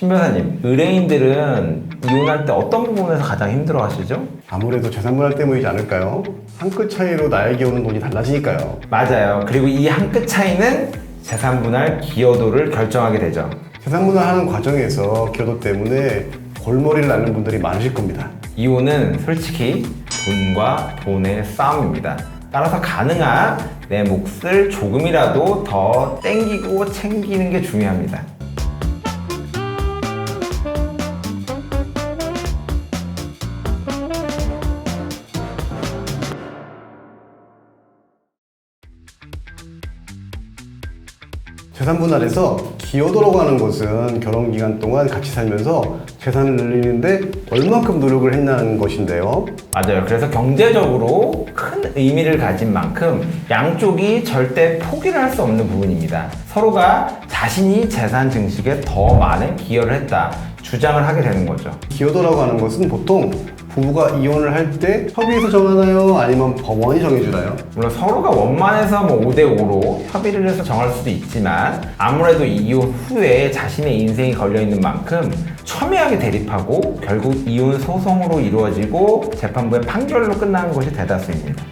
신 변호사님, 의뢰인들은 이혼할 때 어떤 부분에서 가장 힘들어 하시죠? 아무래도 재산분할 때문이지 않을까요? 한 끗 차이로 나에게 오는 돈이 달라지니까요. 맞아요. 그리고 이 한 끗 차이는 재산분할 기여도를 결정하게 되죠. 재산분할하는 과정에서 기여도 때문에 골머리를 앓는 분들이 많으실 겁니다. 이혼은 솔직히 돈과 돈의 싸움입니다. 따라서 가능한 내 몫을 조금이라도 더 땡기고 챙기는 게 중요합니다. 재산분할에서 기여도라고 하는 것은 결혼기간 동안 같이 살면서 재산을 늘리는데 얼만큼 노력을 했냐는 것인데요. 맞아요. 그래서 경제적으로 큰 의미를 가진 만큼 양쪽이 절대 포기를 할 수 없는 부분입니다. 서로가 자신이 재산 증식에 더 많은 기여를 했다 주장을 하게 되는 거죠. 기여도라고 하는 것은 보통 부부가 이혼을 할 때 협의해서 정하나요? 아니면 법원이 정해주나요? 물론 서로가 원만해서 5대5로 협의를 해서 정할 수도 있지만 아무래도 이혼 후에 자신의 인생이 걸려있는 만큼 첨예하게 대립하고 결국 이혼 소송으로 이루어지고 재판부의 판결로 끝나는 것이 대다수입니다.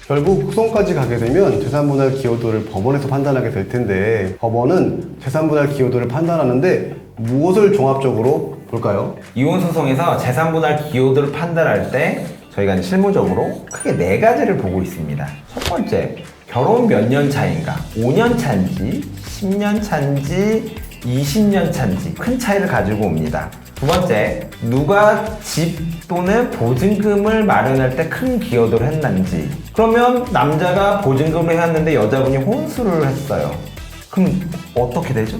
결국 소송까지 가게 되면 재산분할 기여도를 법원에서 판단하게 될 텐데 법원은 재산분할 기여도를 판단하는데 무엇을 종합적으로 볼까요? 이혼 소송에서 재산분할 기여도를 판단할 때 저희가 실무적으로 크게 4가지를 보고 있습니다. 첫 번째, 결혼 몇 년 차인가? 5년 차인지, 10년 차인지, 20년 차인지 큰 차이를 가지고 옵니다. 두 번째, 누가 집 또는 보증금을 마련할 때 큰 기여도를 했는지. 그러면 남자가 보증금을 해왔는데 여자분이 혼수를 했어요. 그럼 어떻게 되죠?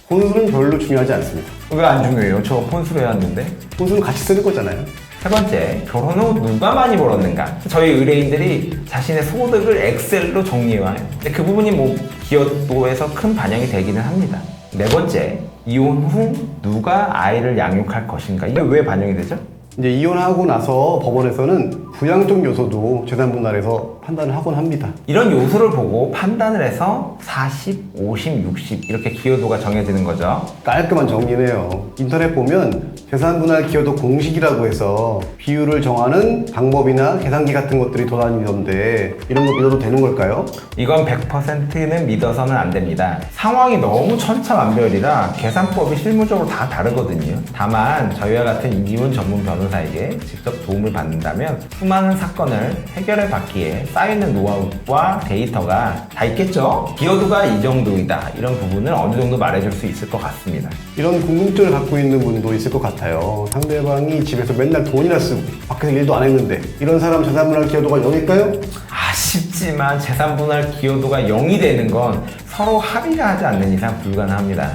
혼수는 별로 중요하지 않습니다. 왜 안 중요해요? 저 혼수를 해왔는데. 혼수는 같이 쓰는 거잖아요. 세 번째, 결혼 후 누가 많이 벌었는가? 저희 의뢰인들이 자신의 소득을 엑셀로 정리해와요. 근데 그 부분이 기여도에서 큰 반영이 되기는 합니다. 네 번째, 이혼 후 누가 아이를 양육할 것인가? 이게 왜 반영이 되죠? 이제 이혼하고 나서 법원에서는 부양적 요소도 재산분할에서 판단을 하곤 합니다. 이런 요소를 보고 판단을 해서 40, 50, 60 이렇게 기여도가 정해지는 거죠. 깔끔한 정리네요. 인터넷 보면 재산분할 기여도 공식이라고 해서 비율을 정하는 방법이나 계산기 같은 것들이 돌아다니던데 이런 거 믿어도 되는 걸까요? 이건 100%는 믿어서는 안 됩니다. 상황이 너무 천차만별이라 계산법이 실무적으로 다 다르거든요. 다만 저희와 같은 이혼 전문 변호사에게 직접 도움을 받는다면 수많은 사건을 해결해 받기에 쌓여있는 노하우와 데이터가 다 있겠죠? 기여도가 이 정도이다 이런 부분을 어느 정도 말해줄 수 있을 것 같습니다. 이런 궁금증을 갖고 있는 분도 있을 것 같아요. 상대방이 집에서 맨날 돈이나 쓰고 밖에서 일도 안 했는데 이런 사람 재산분할 기여도가 0일까요? 아쉽지만 재산분할 기여도가 0이 되는 건 서로 합의를 하지 않는 이상 불가능합니다.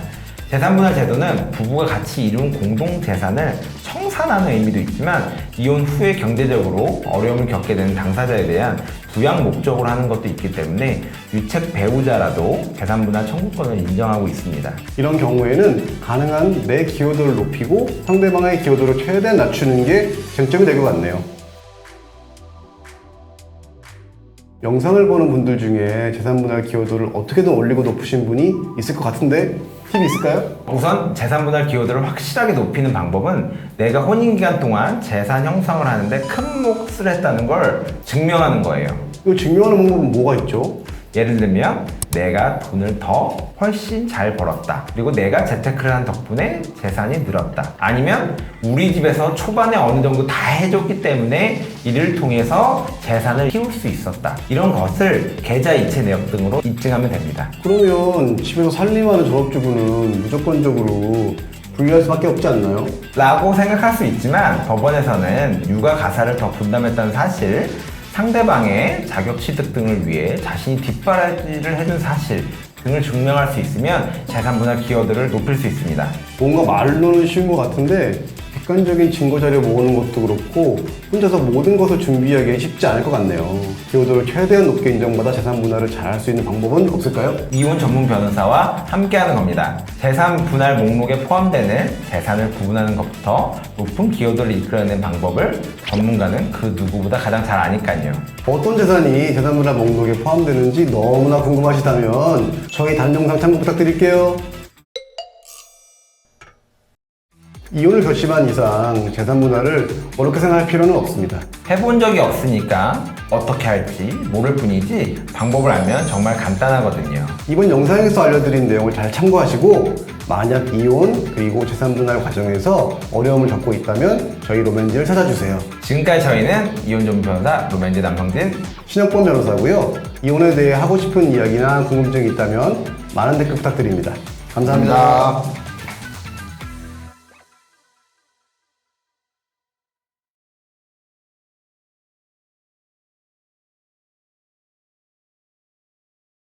재산분할 제도는 부부가 같이 이룬 공동재산을 청산하는 의미도 있지만 이혼 후에 경제적으로 어려움을 겪게 되는 당사자에 대한 부양 목적으로 하는 것도 있기 때문에 유책 배우자라도 재산분할 청구권을 인정하고 있습니다. 이런 경우에는 가능한 내 기여도를 높이고 상대방의 기여도를 최대한 낮추는 게 쟁점이 될 것 같네요. 영상을 보는 분들 중에 재산분할 기여도를 어떻게든 올리고 높으신 분이 있을 것 같은데 팁이 있을까요? 우선 재산분할 기여도를 확실하게 높이는 방법은 내가 혼인기간 동안 재산 형성을 하는데 큰 몫을 했다는 걸 증명하는 거예요. 이거 증명하는 방법은 뭐가 있죠? 예를 들면 내가 돈을 더 훨씬 잘 벌었다. 그리고 내가 재테크를 한 덕분에 재산이 늘었다. 아니면 우리 집에서 초반에 어느 정도 다 해줬기 때문에 이를 통해서 재산을 키울 수 있었다. 이런 것을 계좌 이체 내역 등으로 입증하면 됩니다. 그러면 집에서 살림하는 전업주부는 무조건적으로 분리할 수밖에 없지 않나요? 라고 생각할 수 있지만 법원에서는 육아 가사를 더 분담했다는 사실, 상대방의 자격 취득 등을 위해 자신이 뒷바라지를 해준 사실 등을 증명할 수 있으면 재산분할 기여도를 높일 수 있습니다. 뭔가 말로는 쉬운 것 같은데 객관적인 증거 자료 모으는 것도 그렇고 혼자서 모든 것을 준비하기 쉽지 않을 것 같네요. 기여도를 최대한 높게 인정받아 재산 분할을 잘 할 수 있는 방법은 없을까요? 이혼 전문 변호사와 함께하는 겁니다. 재산 분할 목록에 포함되는 재산을 구분하는 것부터 높은 기여도를 이끌어내는 방법을 전문가는 그 누구보다 가장 잘 아니까요. 어떤 재산이 재산 분할 목록에 포함되는지 너무나 궁금하시다면 저희 단영상 참고 부탁드릴게요. 이혼을 결심한 이상 재산 분할을 어렵게 생각할 필요는 없습니다. 해본 적이 없으니까 어떻게 할지 모를 뿐이지 방법을 알면 정말 간단하거든요. 이번 영상에서 알려드린 내용을 잘 참고하시고 만약 이혼 그리고 재산 분할 과정에서 어려움을 겪고 있다면 저희 로맨지를 찾아주세요. 지금까지 저희는 이혼 전문 변호사 로맨지 남성진 신혁권 변호사고요. 이혼에 대해 하고 싶은 이야기나 궁금증이 있다면 많은 댓글 부탁드립니다. 감사합니다.